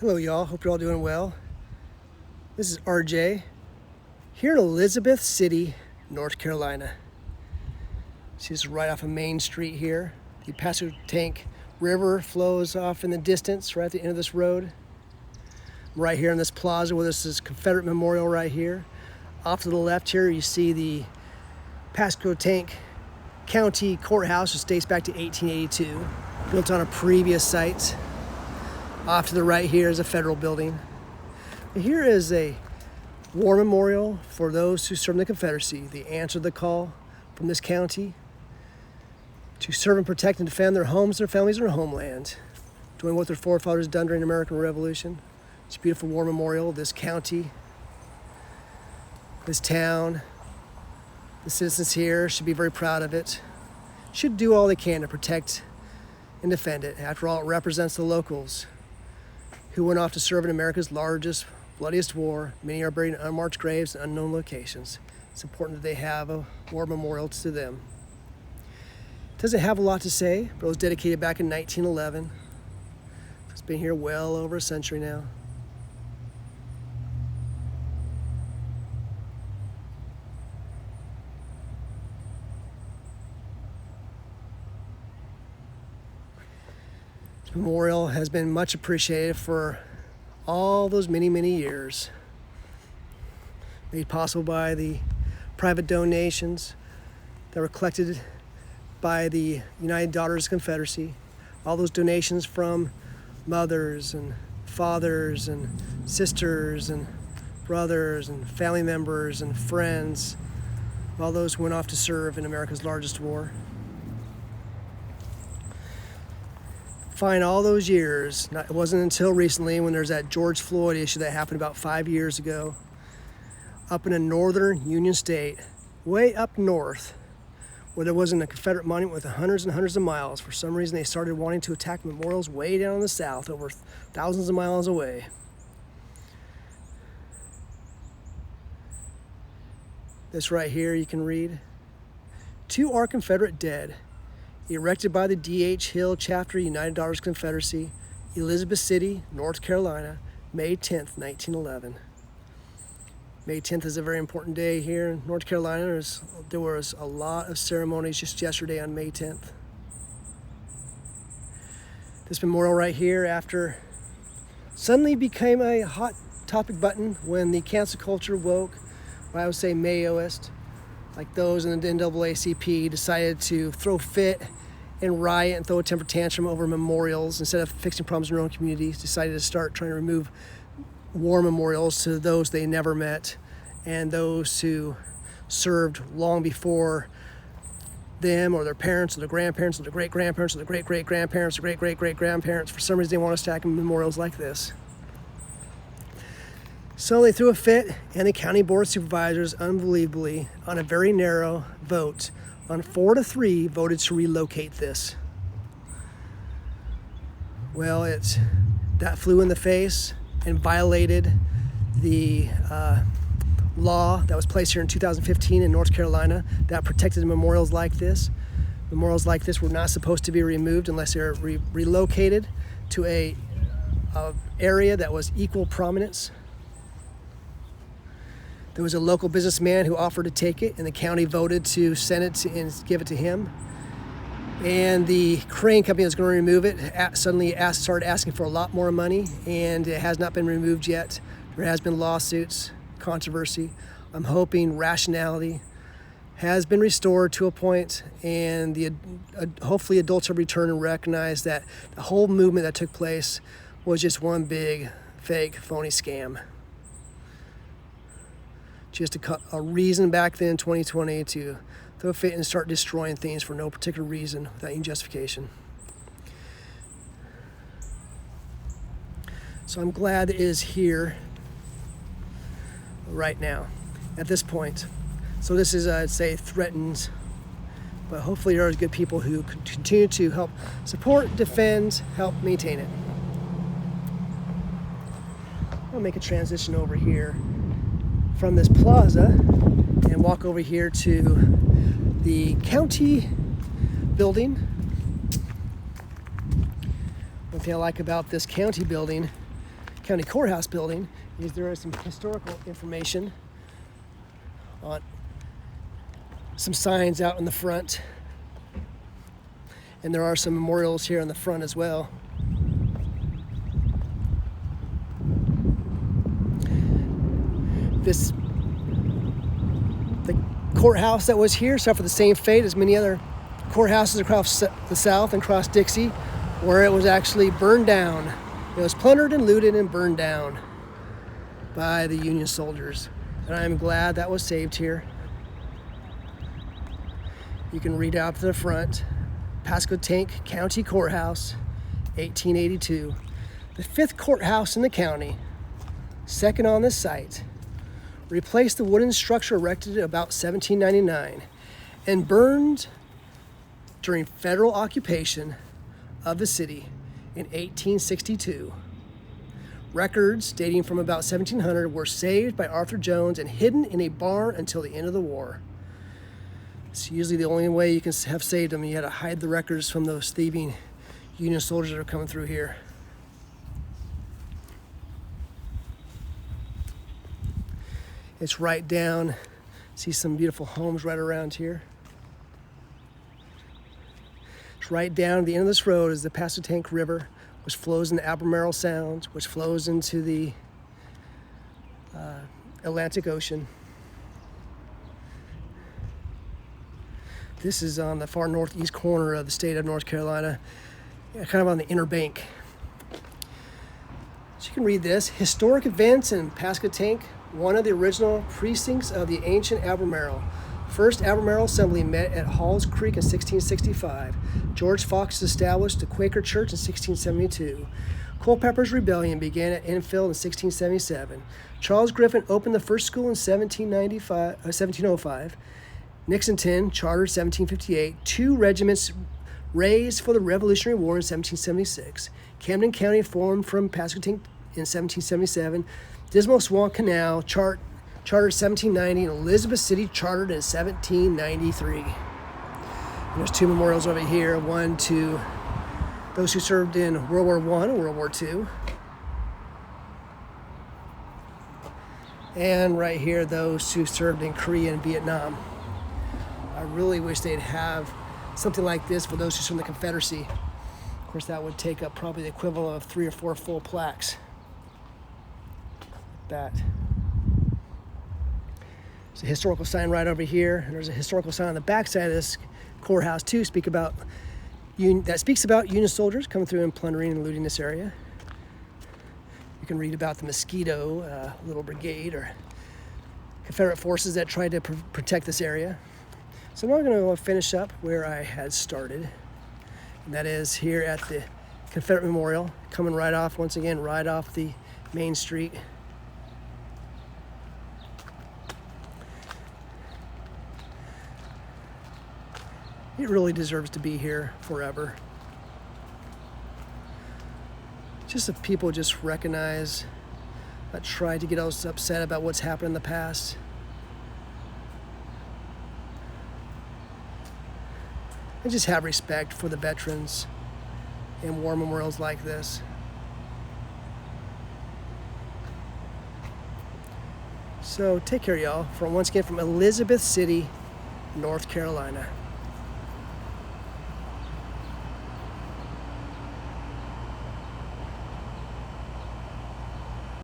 Hello y'all, hope you're all doing well. This is RJ here in Elizabeth City, North Carolina. This is right off of Main Street here. The Pasquotank River flows off in the distance right at the end of this road. I'm right here in this plaza where this is Confederate Memorial right here. Off to the left here you see the Pasquotank County Courthouse, which dates back to 1882, built on a previous site. Off to the right here is a federal building. Here is a war memorial for those who served in the Confederacy. They answered the call from this county to serve and protect and defend their homes, their families, and their homeland, doing what their forefathers done during the American Revolution. It's a beautiful war memorial. This county, this town, the citizens here should be very proud of it. Should do all they can to protect and defend it. After all, it represents the locals who went off to serve in America's largest, bloodiest war. Many are buried in unmarked graves and unknown locations. It's important that they have a war memorial to them. It doesn't have a lot to say, but it was dedicated back in 1911. It's been here well over a century now. Memorial has been much appreciated for all those many years, made possible by the private donations that were collected by the United Daughters Confederacy, all those donations from mothers and fathers and sisters and brothers and family members and friends, all those who went off to serve in America's largest war. Find all those years. It wasn't until recently when there's that George Floyd issue that happened about 5 years ago up in a northern Union state, way up north, where there wasn't a Confederate monument with hundreds and hundreds of miles. For some reason they started wanting to attack memorials way down in the south, over thousands of miles away. This right here you can read. To our Confederate dead, erected by the D.H. Hill Chapter, United Daughters Confederacy, Elizabeth City, North Carolina, May 10th, 1911. May 10th is a very important day here in North Carolina. There was a lot of ceremonies just yesterday on May 10th. This memorial right here, after suddenly became a hot topic button when the cancel culture woke, what I would say Mayoist, like those in the NAACP, decided to throw fit and riot and throw a temper tantrum over memorials instead of fixing problems in their own communities. Decided to start trying to remove war memorials to those they never met and those who served long before them, or their parents, or their grandparents, or their great-grandparents, or their great-great-grandparents, or great-great-great-grandparents. For some reason, they want us stacking memorials like this. So they threw a fit, and the County Board of Supervisors, unbelievably, on a very narrow vote, on 4-3, voted to relocate this. Well, that flew in the face and violated the law that was placed here in 2015 in North Carolina that protected memorials like this. Memorials like this were not supposed to be removed unless they're relocated to a area that was equal prominence. There was a local businessman who offered to take it, and the county voted to send it and give it to him. And the crane company that was going to remove it suddenly started asking for a lot more money, and it has not been removed yet. There has been lawsuits, controversy. I'm hoping rationality has been restored to a point, and hopefully adults have returned and recognized that the whole movement that took place was just one big, fake, phony scam. Just a reason back then in 2020 to throw a fit and start destroying things for no particular reason without any justification. So I'm glad it is here right now at this point. So this is, I'd say, threatened, but hopefully there are good people who continue to help support, defend, help maintain it. I'll make a transition over here from this plaza and walk over here to the county building. One thing I like about this county building County Courthouse building is there is some historical information on some signs out in the front. And there are some memorials here in the front as well. The courthouse that was here suffered the same fate as many other courthouses across the South and across Dixie, where it was actually burned down. It was plundered and looted and burned down by the Union soldiers. And I'm glad that was saved here. You can read out to the front. Pasquotank County Courthouse, 1882. The 5th courthouse in the county, second on this site, replaced the wooden structure erected about 1799 and burned during federal occupation of the city in 1862. Records dating from about 1700 were saved by Arthur Jones and hidden in a barn until the end of the war. It's usually the only way you can have saved them. You had to hide the records from those thieving Union soldiers that are coming through here. It's right down. See some beautiful homes right around here. It's right down at the end of this road is the Pasquotank River, which flows into Albemarle Sound, which flows into the Atlantic Ocean. This is on the far northeast corner of the state of North Carolina, kind of on the inner bank. So you can read this. Historic events in Pasquotank, one of the original precincts of the ancient Albemarle. First Albemarle Assembly met at Halls Creek in 1665. George Fox established the Quaker Church in 1672. Culpeper's Rebellion began at Enfield in 1677. Charles Griffin opened the first school in 1705. Nixonton chartered 1758. 2 regiments raised for the Revolutionary War in 1776. Camden County formed from Pasquotank in 1777. Dismal Swamp Canal chartered 1790, and Elizabeth City chartered in 1793. And there's 2 memorials over here. One to those who served in World War I and World War II. And right here, those who served in Korea and Vietnam. I really wish they'd have something like this for those who served in the Confederacy. Of course, that would take up probably the equivalent of 3 or 4 full plaques. That. There's a historical sign right over here, and there's a historical sign on the back side of this courthouse too, that speaks about Union soldiers coming through and plundering and looting this area. You can read about the Mosquito Little Brigade or Confederate forces that tried to protect this area. So now I'm going to finish up where I had started, and that is here at the Confederate Memorial, coming right off, once again, right off the main street. It really deserves to be here forever. Just if people just recognize, not try to get us upset about what's happened in the past. And just have respect for the veterans and war memorials like this. So take care, y'all. Once again, from Elizabeth City, North Carolina.